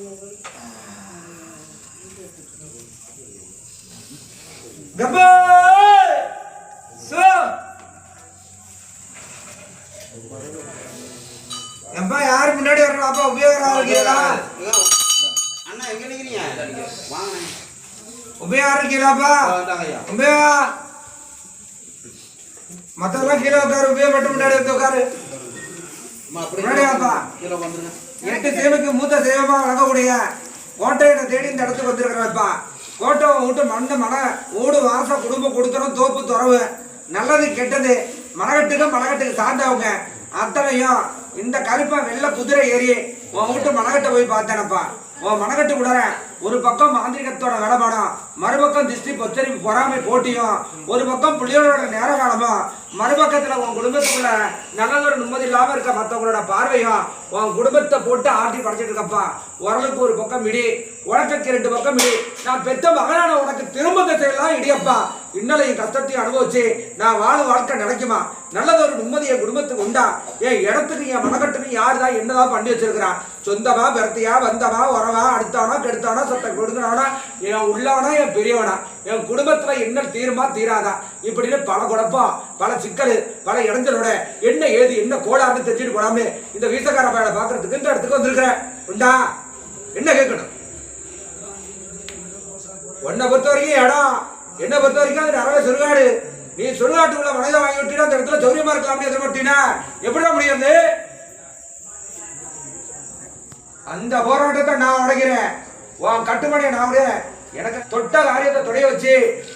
எப்பா யாரு முன்னாடி வரலாப்பா உபயோகம் இருக்கீங்களா? அண்ணா எங்க நிக்கிறீங்க? வாங்க உபயோகம் இருக்கீங்களாப்பா? உபயோகம் மத்தெல்லாம் கீழே உட்காரு. உபயோகம் மட்டும் முன்னாடி வந்து உட்காரு. முன்னாடியாப்பா கீழே வந்துருங்க. 8 சேவைக்கு மூத்த சேவமா வழங்கக்கூடிய கோட்டையிட தேடி இந்த இடத்துக்கு வந்திருக்கிறப்பா. கோட்டை விட்டு மண்ணு மனை ஊடு வாசம் குடும்பம் கொடுத்தனும் தோப்பு துறவு நல்லது கெட்டது மனகட்டுக்கு சார்ந்தவங்க அத்தனையும் இந்த கருப்பை வெள்ளை குதிரை ஏறி உன் வீட்டு மனகட்டை போய் பார்த்தேனப்பா. உன் மனகட்டு விடுற ஒரு பக்கம் மாந்திரிகத்தோட விளம்பரம், மறுபக்கம் திருஷ்டி பொச்சரிப்பு பொறாமை போட்டியும், ஒரு பக்கம் பிள்ளைகளோட நேர காலமும், மறுபக்கத்துல உன் குடும்பத்துக்குள்ள நல்லதொரு நிம்மதி இல்லாம இருக்க மற்றவங்களோட பார்வையும் உன் குடும்பத்தை போட்டு ஆட்டி படைச்சிட்டு இருக்கப்பா. உரலுக்கு ஒரு பக்கம் இடி, உனக்கு 2 பக்கம் இடி. நான் பெத்த மகனான உனக்கு திரும்ப செய்யலாம் இடியப்பா. இன்னலையும் கஷ்டத்தையும் அனுபவிச்சு நான் வாழ்க்கை நினைக்குமா? நல்லதொரு நிம்மதியை குடும்பத்துக்கு உண்டா? என் இடத்துக்கு என் மனக்கட்டுக்கு யாருதான் என்னதான் பண்ணி வச்சிருக்கிறான்? சொந்தமா பெருத்தியா வந்தவா உறவா அடுத்தானா கெடுத்தானா சத்த கொடுக்கணானா என் உள்ளவனா என் பெரியவனா என் குடும்பத்துல என்ன தீருமா தீராதா இப்படின்னு பல குழப்பம் பல சிக்கல் பல இடைஞ்சலோட என்ன ஏது என்ன கோடான்னு தெரிஞ்சுட்டு போடாம இந்த வீசக்கார பையனை பாக்குறதுக்கு இந்த இடத்துக்கு வந்திருக்கிறேன். உண்டா என்ன கேட்கணும்? உன்னை பொறுத்த வரைக்கும் இடம், என்னை பொறுத்த வரைக்கும் அது அறவே சுருகாடு. நீ சுருகாட்டுக்குள்ள மனித வாங்கி விட்டீங்கன்னா அந்த இடத்துல சௌரியமா இருக்கலாம் எதிர்பார்த்தீங்கன்னா எப்படிதான் முடியாது? அந்த போராட்டத்தை நான் உடைக்கிறேன். உன் கட்டுமணியை நான் உடைக்கிறேன். எனக்கு தொட்ட காரியத்தை துடைய வச்சு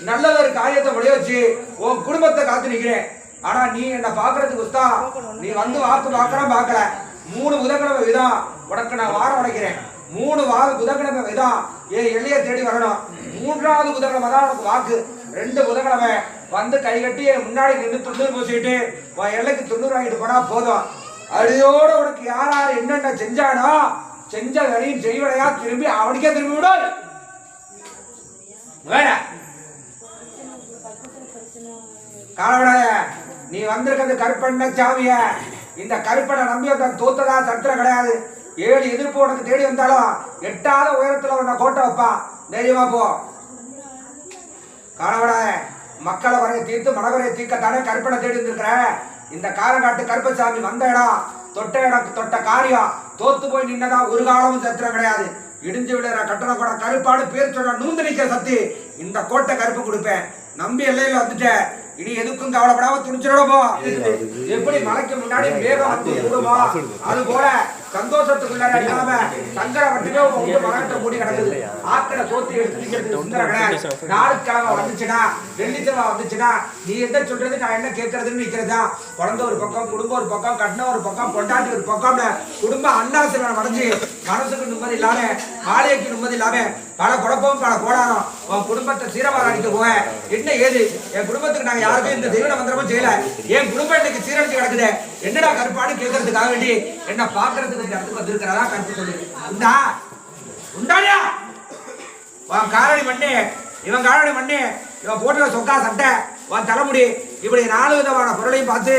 நல்லதொரு காரியத்தை முடிய வச்சு உன் குடும்பத்தை காத்து நிற்கிறேன். ஆனா நீ என்ன பாக்குறதுக்கு உஸ்தா நீ வந்து வாக்கு பார்க்கல 3 புதன்கிழமை விதம் உனக்கு நான் வாரம் உடைக்கிறேன். 3 புதன்கிழமை விதம் என் எல்லையை தேடி வரணும். 3வது புதன்கிழமை தான் உனக்கு வாக்கு. 2 புதன்கிழமை வந்து கை கட்டி முன்னாடி நின்று 90 பூசிட்டு உன் எல்லைக்கு 90 வாங்கிட்டு போனா போதும். அடியோட உனக்கு யார் யார் என்னென்ன செஞ்சானோ செஞ்ச வரையும் செய்வனையா திரும்பி அவனுக்கே திரும்பி விட காலவிடாய. நீ வந்திருக்கிறது கருப்பண்ண சாமிய. இந்த கருப்பனை நம்பி தோத்ததா சத்திரம் கிடையாது. 7 எதிர்ப்பு உனக்கு தேடி வந்தாலும் 8வது உயரத்துல உன்னை கோட்டை வைப்பான். தைரியமா போ. காலவிடாய. மக்களை வரைய தீர்த்து மனவரைய தீர்க்கத்தானே கருப்பனை தேடி வந்திருக்கிற. இந்த காலங்காட்டு கருப்பசாமி வந்த இடம் தொட்ட காரியம் தோத்து போய் நின்னதா ஒரு காலமும் சத்திரம் கிடையாது. இடிஞ்சு விழுற கட்டணம் கூட கருப்பாடு பேர் சொன்ன நூந்து நிக்க சக்தி இந்த கோட்டை கருப்பு கொடுப்பேன். நம்பி எல்லையில வந்துட்ட. இனி எதுக்கும் கவலைப்படாம துணிச்சிடப்போ. எப்படி மலைக்கு முன்னாடி மேகம் வந்து கூடுமோ அது போல சந்தோஷத்துக்குள்ளார இல்லாம சங்கர மட்டுமே உங்க மரத்தை மூடி கிடக்குது. ஆக்கடை சோத்தி எடுத்து சுந்தர கிடையாது. நாளுக்கிழமை வந்துச்சுன்னா வெள்ளிக்கிழமை வந்துச்சுன்னா நீ என்ன சொல்றது நான் என்ன கேட்கறதுன்னு நிக்கிறதா. குழந்தை ஒரு பக்கம் குடும்பம் ஒரு பக்கம் கட்டின ஒரு பக்கம் பொண்டாட்டி ஒரு பக்கம் குடும்ப அண்ணாசிரியர் அடைஞ்சு மனசுக்கு நிம்மதி இல்லாம ஆலயக்கு நிம்மதி இல்லாம பல குழப்பமும் பல கோடாரம் உன் குடும்பத்தை சீரவார அடிக்க போக என்ன ஏது? என் குடும்பத்துக்கு நாங்க யாருக்கும் இந்த தெய்வ மந்திரமும் செய்யல. என் குடும்பம் இன்னைக்கு சீரழிச்சு கிடக்குது. என்னடா கருப்பாடு கேட்கறதுக்காக வேண்டி என்ன பாக்குறதுக்கு இந்த இடத்துக்கு வந்திருக்கிறதா கருப்பு சொல்லு. உண்டா உண்டாடியா? உன் காரணி மண்ணு இவன் காரணி மண்ணு இவன் போட்டுல சொக்கா சட்டை உன் தலைமுடி இப்படி 4 விதமான பொருளையும் பார்த்து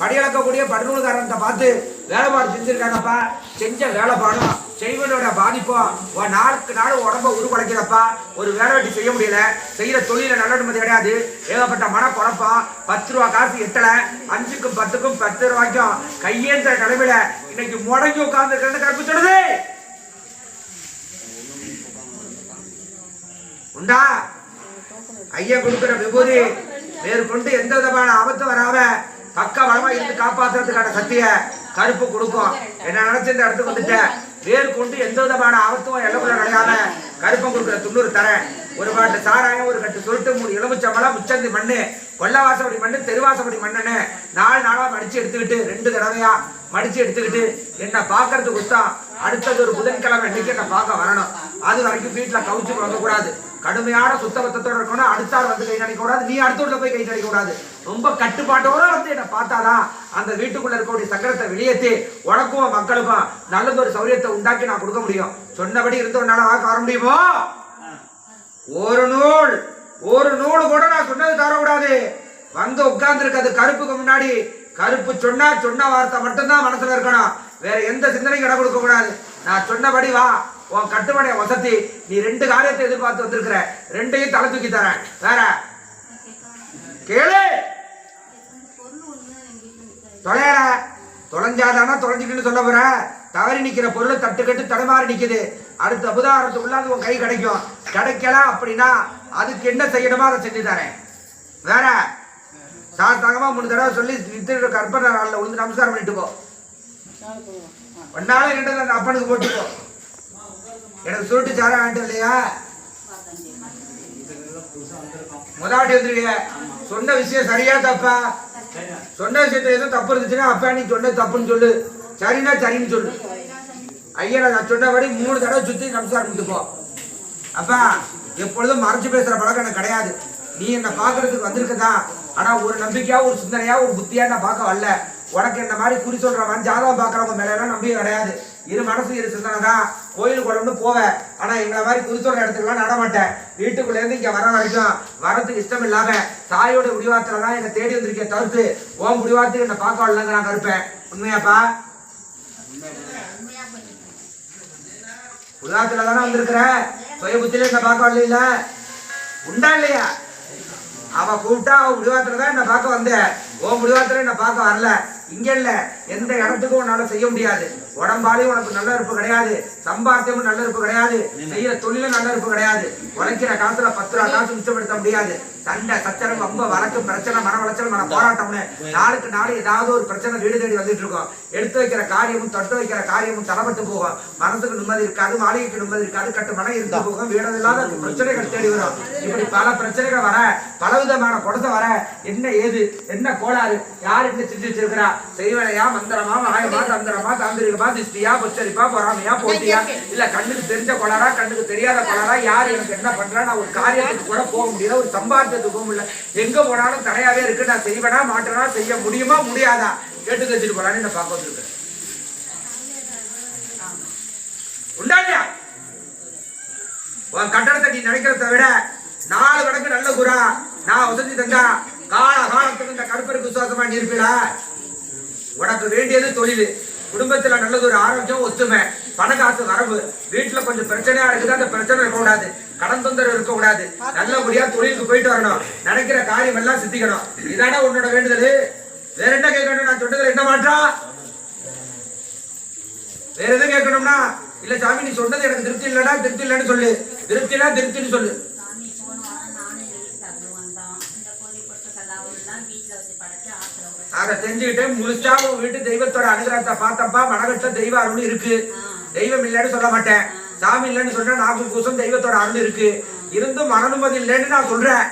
படியளக்கக்கூடிய படுநூல்காரன்ட்ட பார்த்து வேலைப்பாடு செஞ்சிருக்காங்கப்பா. செஞ்ச வேலைப்பாடும் செய்வனோட பாதிப்பும் உன் நாளுக்கு நாள் உடம்ப உருவடைக்கிறப்பா. ஒரு வேலை வெட்டி செய்ய முடியல. செய்யற தொழில நல்ல நிம்மதி கிடையாது. ஏகப்பட்ட மன குழப்பம். 10 ரூபா காசு எட்டல. 5க்கும் 10க்கும் 10 ரூபாய்க்கும் கையேந்திர நிலைமையில இன்னைக்கு முடங்கி உட்கார்ந்து இருக்கிறது கருப்பு சொல்லுது. உண்டா? ஐயா கொடுக்கிற விபூதி வேறு கொண்டு எந்த விதமான ஆபத்து வராம பக்க வளமா இருந்து காப்பாற்றுறதுக்கான சக்திய கருப்பு கொடுக்கும். என்ன நினைச்சு இந்த இடத்துக்கு வந்துட்டேன். வேறு கொண்டு எந்த விதமான ஆபத்தும் எல்லக்குள்ள கிடையாம கருப்பம் கொடுக்குற 90 தரேன். ஒரு பாட்டு சாராயம் ஒரு கட்டு சுருட்டு 3 எலுமிச்சம்பழம் முச்சந்தி மண்ணு கொல்லவாசப்படி மண்ணு தெருவாசப்படி மண்ணுன்னு 4 நாளா மடிச்சு எடுத்துக்கிட்டு 2 தடவையா மடிச்சு எடுத்துக்கிட்டு என்ன பாக்குறதுக்கு குத்தம். அடுத்தது ஒரு புதன்கிழமை இன்னைக்கு என்ன பார்க்க வரணும். அது வரைக்கும் வீட்டுல கவுச்சு வாங்கக்கூடாது. கடுமையான சுத்தபத்தத்தோட இருக்கணும். அடுத்தார் வந்து கை நடிக்க கூடாது. நீ அடுத்த போய் கை நடிக்க கூடாது. ரொம்ப கட்டுப்பாட்டோட வந்து என்ன பார்த்தாதான் அந்த வீட்டுக்குள்ள இருக்கக்கூடிய சங்கடத்தை வெளியேற்றி உனக்கும் மக்களுக்கும் நல்லது ஒரு சௌரியத்தை உண்டாக்கி நான் கொடுக்க முடியும். சொன்னபடி இருந்தவனால வாக்க வர முடியுமோ? ஒரு நூல் கூட நான் சொன்னது தரக்கூடாது. வந்து உட்கார்ந்து இருக்காது கருப்புக்கு முன்னாடி. கருப்பு சொன்ன வார்த்தை மட்டும்தான் மனசுல இருக்கணும். வேற எந்த சிந்தனைக்கும் இடம் கொடுக்க கூடாது. நான் சொன்னபடி வா. உன் கட்டுமடைய வசதி. நீ 2 காரியத்தை எதிர்பார்த்து வந்திருக்கிற, 2யும் தலை தூக்கி தரேன். வேற கேளு. தொலையற தொலைஞ்சாதானா தொலைஞ்சிட்டுன்னு சொல்ல போற. தவறி நிக்கிற பொருள் தட்டுக்கட்டு தடுமாறி நிக்குது. அடுத்த புதாரத்துக்குள்ள அது உன் கை கிடைக்கும். கிடைக்கல அப்படின்னா அதுக்கு என்ன செய்யணுமோ அதை செஞ்சு தரேன். வேற சாஸ்தாங்கமா 3 தடவை சொல்லி கற்பனை நாளில் விழுந்து நமஸ்காரம் பண்ணிட்டு போ. ஒன்னாலும் 2 அந்த அப்பனுக்கு போட்டுக்கோ. எனக்கு சுருட்டு சாரம் வேண்டாம் இல்லையா? முதலாட்டி வந்துருக்க. சொன்ன விஷயம் சரியா தப்பா? சொன்ன விஷயத்துல எதுவும் தப்பு இருந்துச்சுன்னா அப்பா நீ சொன்ன தப்புன்னு சொல்லு, சரின்னா சரின்னு சொல்லு. ஐயா நான் சொன்னபடி 3 தடவை சுத்தி நமஸ்காரம் பண்ணிட்டு போ. அப்பா எப்பொழுதும் மறைச்சு பேசுற பழக்கம் எனக்கு கிடையாது. நீ என்ன பாக்குறதுக்கு வந்திருக்கதான், ஆனா ஒரு நம்பிக்கையா ஒரு சிந்தனையா ஒரு புத்தியா நான் பார்க்க வரல. உனக்கு என்ன மாதிரி குறி சொல்றவன் ஜாதகம் பாக்குறவங்க மேல எல்லாம் நம்பிக்கை கிடையாது. இரு மனசு இரு சிந்தனை தான். கோயிலுக்கு குழம்பு போவேன், ஆனா எங்களை மாதிரி குறி சொல்ற இடத்துக்குலாம் நடமாட்டேன். வீட்டுக்குள்ள இருந்து இங்க வர வரைக்கும் வரத்துக்கு இஷ்டம் இல்லாம தாயோட முடிவாத்துல தான் என்னை தேடி வந்திருக்கேன். தவிர்த்து ஓம் முடிவாத்துக்கு என்ன பார்க்க வரலங்க நான் இருப்பேன். உண்மையாப்பா? முடிவாத்துல தானே வந்திருக்கிற. சுய புத்தியில என்ன பார்க்க வரல உண்டா இல்லையா? அவ கூப்பிட்டா அவ முடிவாத்துலதான் என்ன பார்க்க வந்தேன். ஓ முடிவாத்துல என்ன பார்க்க வரல. இங்க இல்ல, எந்த இடத்துக்கும் உன்னால செய்ய முடியாது. உடம்பாலையும் உனக்கு நல்ல இருப்பு கிடையாது, சம்பாத்தியமும் நல்ல இருப்பு கிடையாது, செய்யற தொழிலும் நல்ல இருப்பு கிடையாது. உழைக்கிற காசுல 10 ரூபா காசு மிச்சப்படுத்த முடியாது. சண்டை சச்சரவு ரொம்ப வழக்கு பிரச்சனை மன வளர்ச்சல் மன போராட்டம்னு நாளுக்கு நாள் ஏதாவது ஒரு பிரச்சனை வீடு தேடி வந்துட்டு இருக்கோம். எடுத்து வைக்கிற காரியமும் தொட்டு வைக்கிற காரியமும் தளப்பட்டு போகும். மனசுக்கு நிம்மதி இருக்காது, மாளிகைக்கு நிம்மதி இருக்காது, கட்டு மனம் இருந்து போகும். வீடமில்லாத பிரச்சனைகள் தேடி வரும். இப்படி பல பிரச்சனைகள் வர, பலவிதமான கொடுத்த வர, என்ன ஏது என்ன கோளாறு, யார் என்ன செஞ்சு வச்சிருக்கிறா, செய்வனையா மந்திரமா மாயமா தந்திரமா தாந்திரிகமா திஷ்டியா பொச்சரிப்பா பொறாமையா போட்டியா, இல்ல கண்ணுக்கு தெரிஞ்ச கோளாரா கண்ணுக்கு தெரியாத கோளாரா, யார் எனக்கு என்ன பண்றா, நான் ஒரு காரியத்துக்கு கூட போக முடியல, ஒரு சம்பாத்தியத்துக்கு போக முடியல, எங்க போனாலும் தடையாவே இருக்கு. நான் செய்வேனா மாட்டேனா, செய்ய முடியுமா முடியாதா, கேட்டு வச்சுட்டு போலான்னு என்ன பார்க்க வந்திருக்கேன். உண்டா இல்லையா? உன் கட்டடத்தை நீ நினைக்கிறத விட 4 கணக்கு நல்ல குரா நான் வசதி தந்தா கால காலத்துக்கு இந்த கருப்பருக்கு விசுவாசமா நீ இருப்பீடா. உனக்கு வேண்டியது தொழில், குடும்பத்துல நல்லது ஒரு ஆரோக்கியம், ஒத்துமை, பணக்காசு வரவு, வீட்டுல கொஞ்சம் பிரச்சனையா இருக்குது, அந்த பிரச்சனை இருக்கக்கூடாது, கடன் தொந்தரவு இருக்கக்கூடாது, நல்லபடியா தொழிலுக்கு போயிட்டு வரணும், நினைக்கிற காரியம் எல்லாம் சித்திக்கணும். இதான உன்னோட வேண்டுதல். வேற என்ன கேட்கணும்? நான் சொன்னதுல என்ன மாற்றம்? வேற எதுவும் கேட்கணும்னா இல்ல சாமி நீ சொன்னது எனக்கு திருப்தி இல்லடா, திருப்தி இல்லன்னு சொல்லு. திருப்தினா திருப்தின்னு சொல்லு. அதை செஞ்சுக்கிட்டு முழுசா வீட்டு தெய்வத்தோட அனுகிரகத்தை பார்த்தப்பா மனகட்ட தெய்வ அருள் இருக்கு. தெய்வம் இல்லைன்னு சொல்ல மாட்டேன், சாமி இல்லைன்னு சொன்னா 4 பூசம் தெய்வத்தோட அருள் இருக்கு. இருந்தும் மன நிம்மதி இல்லைன்னு நான் சொல்றேன்.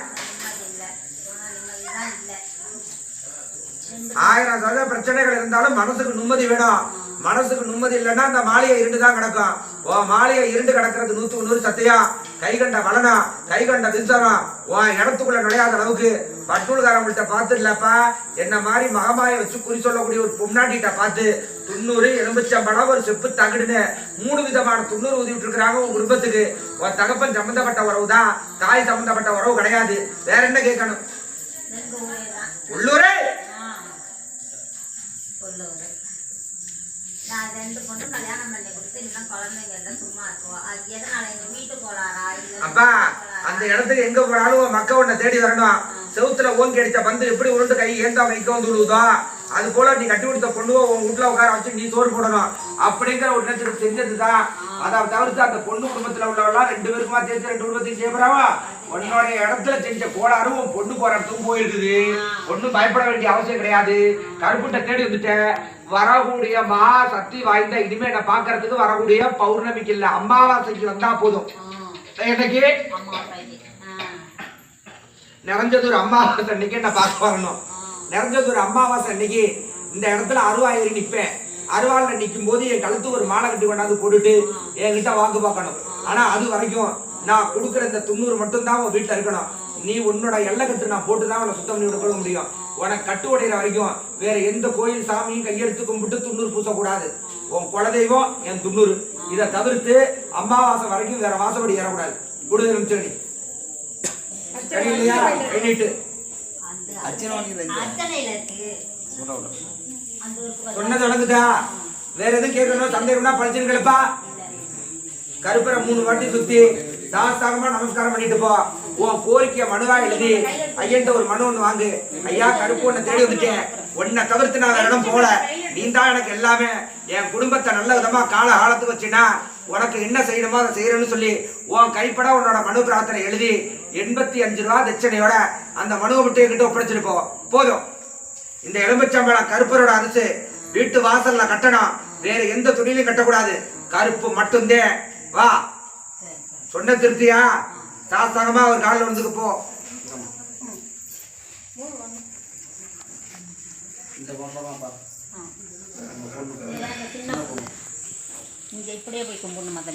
1000 சொல்ல பிரச்சனைகள் இருந்தாலும் மனசுக்கு நிம்மதி வேணும். மனசுக்கு நிம்மதி இல்லைன்னா அந்த மாளிகை இருண்டு தான் கிடக்கும். ஓ மாளிகை இருண்டு கிடக்கிறது 100க்கு 100 சத்தியம். கை கண்ட வளனா கை கண்ட திசனம் உன் இடத்துக்குள்ள நுழையாத அளவுக்கு பட்டூர்காரங்கள்ட்ட பார்த்து இல்லப்பா, என்ன மாதிரி மகமாய வச்சு குறி சொல்லக்கூடிய ஒரு பொம்னாட்டிகிட்ட பார்த்து 90 எலுமிச்சம்பழம் ஒரு செப்பு தகுடுன்னு 3 விதமான 90 ஊதிட்டு இருக்கிறாங்க. உன் குடும்பத்துக்கு உன் தகப்பன் சம்பந்தப்பட்ட உறவு தான், தாய் சம்பந்தப்பட்ட உறவு கிடையாது. வேற என்ன கேட்கணும்? உள்ளூரே நான் 2 பொண்ணு கல்யாணம் பண்ணி கொடுத்து இன்னும் குழந்தைங்க எல்லாம் சும்மா இருக்கும். அது எதனால எங்க வீட்டு போலாரா இல்ல அப்பா அந்த இடத்துக்கு எங்க போனாலும் மக்கள் உன்னை தேடி வரணும். செவுத்துல ஓங்கி அடிச்ச பந்து எப்படி உருண்டு கை ஏந்தா வைக்க வந்து விடுவதோ அது போல நீ கட்டி கொடுத்த பொண்ணுவோ உன் வீட்டுல உட்கார வச்சு நீ சோறு போடணும் அப்படிங்கிற ஒரு நேரத்துக்கு செஞ்சதுதான். அதை தவிர்த்து அந்த பொண்ணு குடும்பத்துல உள்ளவெல்லாம் 2 பேருக்குமா சேர்த்து 2 குடும்பத்தையும் செய்யறாவா. உன்னோட இடத்துல செஞ்ச கோளாறும் உன் பொண்ணு போற இடத்துக்கும் போயிருக்குது. ஒன்னும் பயப்பட வேண்டிய அவசியம் கிடையாது. கருப்புட்ட தேடி வந்துட்டேன். வரக்கூடிய மா சக்தி வாய்ந்த இனிமே என்ன பாக்குறதுக்கு வரக்கூடிய பௌர்ணமிக்கு இல்ல அமாவாசைக்கு வந்தா போதும். இன்னைக்கு நிறைஞ்சதொரு அமாவாசை அன்னைக்கு என்ன பார்க்க வரணும். நிறைஞ்சதொரு அமாவாசை அன்னைக்கு இந்த இடத்துல அருவாயிரி நிற்பேன். அருவாளில் நிற்கும் போது என் கழுத்து ஒரு மாலை கட்டி கொண்டாந்து போட்டுட்டு என்கிட்ட வாக்கு பார்க்கணும். ஆனா அது வரைக்கும் நான் கொடுக்குற இந்த 90 மட்டும்தான் உன் வீட்டுல இருக்கணும். நீ உன்னோட எல்லை கட்டு நான் போட்டுதான் உன்னை சுத்தம் பண்ணி விட முடியும். உனக்கு கட்டு உடையிற வரைக்கும் வேற எந்த கோயில் சாமியும் கையெடுத்து கும்பிட்டு 90 பூசக்கூடாது. உன் குலதெய்வம் என் 90. இதை தவிர்த்து அமாவாசை வரைக்கும் வேற வாசப்படி ஏறக்கூடாது. கூடுதல் சரி சரி இல்லையா? கைட்டு சொன்னது வழங்குதா? வேற எதுவும் கேட்கணும் சந்தேகம்னா படிச்சுருங்களப்பா. கருப்பரை 3 வாட்டி சுத்தி சாஸ்தாகமா நமஸ்காரம் பண்ணிட்டு போ. உன் கோரிக்கைய மனுவா எழுதி ஐயன்ட்ட ஒரு மனு ஒண்ணு வாங்கு. ஐயா, கருப்பு உன்னை தேடி வந்துட்டேன், உன்னை தவிர்த்து நான் வேற இடம் போல, நீ தான் எனக்கு எல்லாமே, என் குடும்பத்தை நல்ல விதமா காலத்துக்கு வச்சுனா உனக்கு என்ன செய்யணுமோ அதை செய்யறேன்னு சொல்லி உன் கைப்பட உன்னோட மனு பிரார்த்தனை எழுதி 85 ரூபா தட்சணையோட அந்த மனுவை விட்டு என்கிட்ட ஒப்படைச்சிட்டு போ. போதும். இந்த எலும்புச்சம்பளம் கருப்பரோட அரசு வீட்டு வாசல்ல கட்டணும், வேற எந்த துணியிலையும் கட்டக்கூடாது, கருப்பு மட்டும்தான். வா, சொன்ன திருப்தியா? சாஸ்தாகமா ஒரு காலில் வந்துக்கு போ.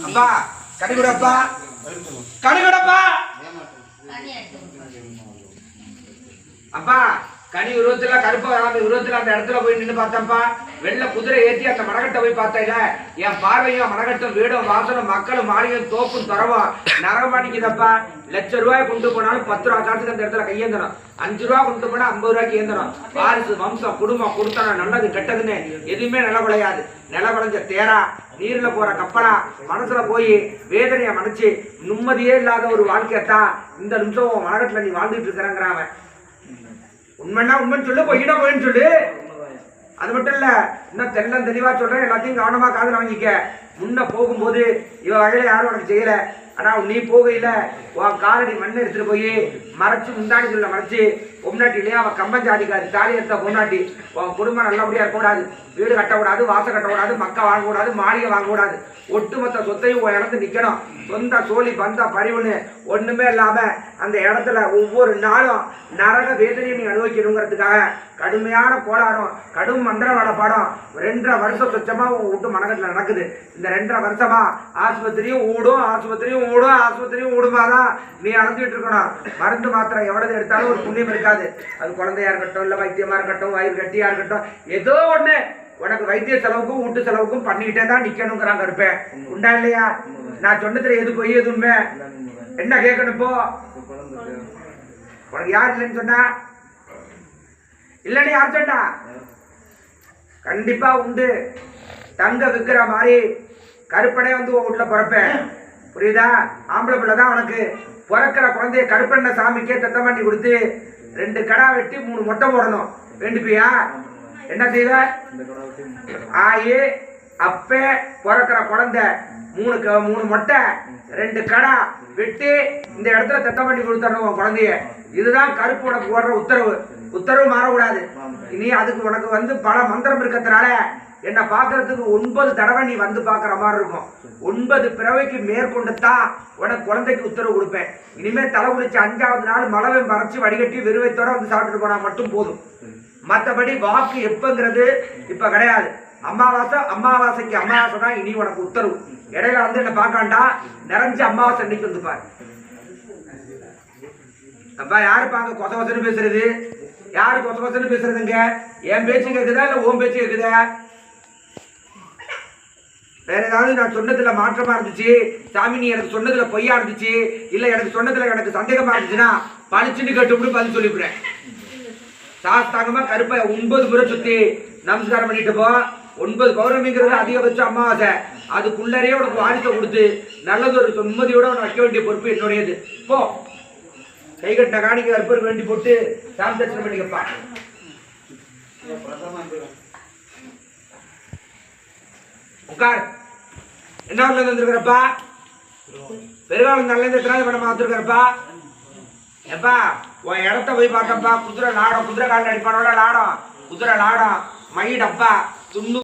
அப்பா கடிகுடப்பா, கடிகுடப்பா. அப்பா கனி உருவத்துல கருப்ப வராம உருவத்துல அந்த இடத்துல போய் நின்று பார்த்தப்பா, வெள்ள குதிரை ஏற்றி அந்த மடகட்டை போய் பார்த்தேன். என் பார்வையும் மடகட்டும் வீடும் வாசலும் மக்களும் மாளிகையும் தோப்பும் தரவும் நரமாட்டிக்குதப்பா. ₹1,00,000 கொண்டு போனாலும் 10 ரூபா காசுக்கு அந்த இடத்துல கையேந்தணும், 5 ரூபா கொண்டு போனா 50 ரூபாய்க்கு ஏந்தணும். வாரிசு வம்சம் குடும்பம் கொடுத்தன நல்லது கெட்டதுன்னு எதுவுமே நில குலையாது. நில குலைஞ்ச தேரா, நீர்ல போற கப்பலா, மனசுல போய் வேதனைய மனைச்சு நிம்மதியே இல்லாத ஒரு வாழ்க்கையத்தான் இந்த நிமிஷம் மடகட்டுல நீ வாழ்ந்துட்டு இருக்கிறாங்கிறான். உண்மைன்னா உண்மைன்னு சொல்லு, பொய்யினா போயின்னு சொல்லு. அது மட்டும் இல்ல, இன்னும் தெல்லம் தெளிவா சொல்றேன், எல்லாத்தையும் கவனமா காதுல வாங்கிக்க. முன்ன போகும்போது இவ வகையில யாரும் உனக்கு செய்யல, ஆனா நீ போகையில உன் காலடி மண் எடுத்துட்டு போய் மறைச்சு முந்தாடி சொல்ல மறைச்சு பொம்நாட்டிலேயே அவன் கம்பஞ்சாதிக்காரு தாலி எடுத்த பொம்நாட்டி. உன் குடும்பம் நல்லபடியா இருக்கக்கூடாது, வீடு கட்டக்கூடாது, வாசம் கட்டக்கூடாது, மக்கள் வாங்கக்கூடாது, மாளிகை வாங்கக்கூடாது, ஒட்டுமொத்த சொத்தையும் உன் இடத்து நிக்கணும். சொந்த சோழி பந்த பரிவுன்னு ஒண்ணுமே இல்லாம அந்த இடத்துல ஒவ்வொரு நாளும் நரக வேதனையை நீ அனுபவிக்கணுங்கிறதுக்காக கடுமையான கோளாறும் கடும் மந்திரவாட பாடம் 2.5 வருஷம் சொச்சமா உன் வீட்டு மனக்கட்டில் நடக்குது. இந்த 2.5 வருஷமா ஆஸ்பத்திரியும் ஊடும் ஆஸ்பத்திரியும் ஊடும் ஆஸ்பத்திரியும் ஊடுமாதான் நீ அடைஞ்சிட்டு இருக்கணும். மருந்து மாத்திரை எவ்வளவு எடுத்தாலும் ஒரு புண்ணியம் இருக்காது. அது குழந்தையா இருக்கட்டும், இல்ல வைத்தியமா இருக்கட்டும், வயிறு கட்டியா இருக்கட்டும், ஏதோ ஒண்ணு உனக்கு வைத்திய செலவுக்கும் வீட்டு செலவுக்கும் பண்ணிக்கிட்டே தான் நிக்கணுங்கிறாங்க. இருப்பேன் உண்டா இல்லையா? நான் சொன்னதுல எது பொய் எதுவுமே என்ன கேட்கணும்? இப்போ உனக்கு யார் இல்லைன்னு சொன்னா? இல்லன்னு யார் சொன்னா? கண்டிப்பா உண்டு. தங்க விற்கிற மாதிரி கருப்பனே வந்து உன் வீட்டுல பிறப்பேன், புரியுதா? ஆம்பளை பிள்ளை தான் உனக்கு. பிறக்கிற குழந்தைய கருப்பண்ண சாமிக்கே தத்தம் பண்ணி கொடுத்து 2 கடா வெட்டி 3 மொட்டை போடணும். வேண்டிப்பியா? என்ன செய்வ? ஆயி அப்ப பிறக்கிற குழந்தை 3 மொட்டை 2 கடா வெட்டி இந்த இடத்துல தத்தம் பண்ணி கொடுத்துடணும் உன் குழந்தைய. இதுதான் கருப்பு உனக்கு போடுற உத்தரவு. உத்தரவு மாறக்கூடாது. இனி அதுக்கு உனக்கு வந்து பல மந்திரம் இருக்கிறதுனால என்ன பாக்குறதுக்கு 9 தடவை நீ வந்து பாக்குற மாதிரி இருக்கும். 9 பிறவைக்கு மேற்கொண்டு தான் உனக்கு குழந்தைக்கு உத்தரவு கொடுப்பேன். இனிமே தலை குளிச்சு 5ஆவது நாள் மலவை மறைச்சு வடிகட்டி வெறுவைத்தோட வந்து சாப்பிட்டுட்டு போனா மட்டும் போதும். மற்றபடி வாக்கு எப்பங்கிறது இப்ப கிடையாது. அமாவாசைக்கு அமாவாசை தான் இனி உனக்கு உத்தரவு. இடையில வந்து என்ன பார்க்காண்டா, நிறைஞ்ச அமாவாசை அன்னைக்கு வந்து பாரு. அப்பா யாரு பாங்க கொசவசன்னு பேசுறது? யாரு கொசவசன்னு பேசுறதுங்க? என் பேச்சு கேக்குதா இல்ல உன் பேச்சு கேக்குதா? வேற ஏதாவது நான் சொன்னதுல மாற்றமா இருந்துச்சு, சாமி நீ எனக்கு சொன்னதுல பொய்யா இருந்துச்சு, இல்ல எனக்கு சொன்னதுல எனக்கு சந்தேகமா இருந்துச்சுன்னா பழிச்சுன்னு கேட்டு பதில் சொல்லிவிடுறேன். சாஸ்தாங்கமா கருப்பை 9 முறை சுத்தி நமஸ்காரம் பண்ணிட்டு போ. 9 பௌர்ணமிங்கிறது அதிகபட்ச அமாவாசை. அதுக்குள்ளரே உனக்கு வாரிசை கொடுத்து நல்லது ஒரு நிம்மதியோட உனக்கு வைக்க வேண்டிய பொறுப்பு என்னுடையது. போ, கை கட்ட காணிக்க கருப்பருக்கு வேண்டி போட்டு சாமி தரிசனம் பண்ணிக்கப்பா. உட்கார். என்ன ஊர்ல வந்துருக்கிறப்பா? பெருவாளம் நல்ல எத்தனாவது படமா வந்துருக்கிறப்பா? எப்பா உன் இடத்த போய் பார்த்தப்பா, குதிரை லாடம், குதிரை காலில் அடிப்பானோட லாடம், குதிரை லாடம், மயிடப்பா, துண்ணு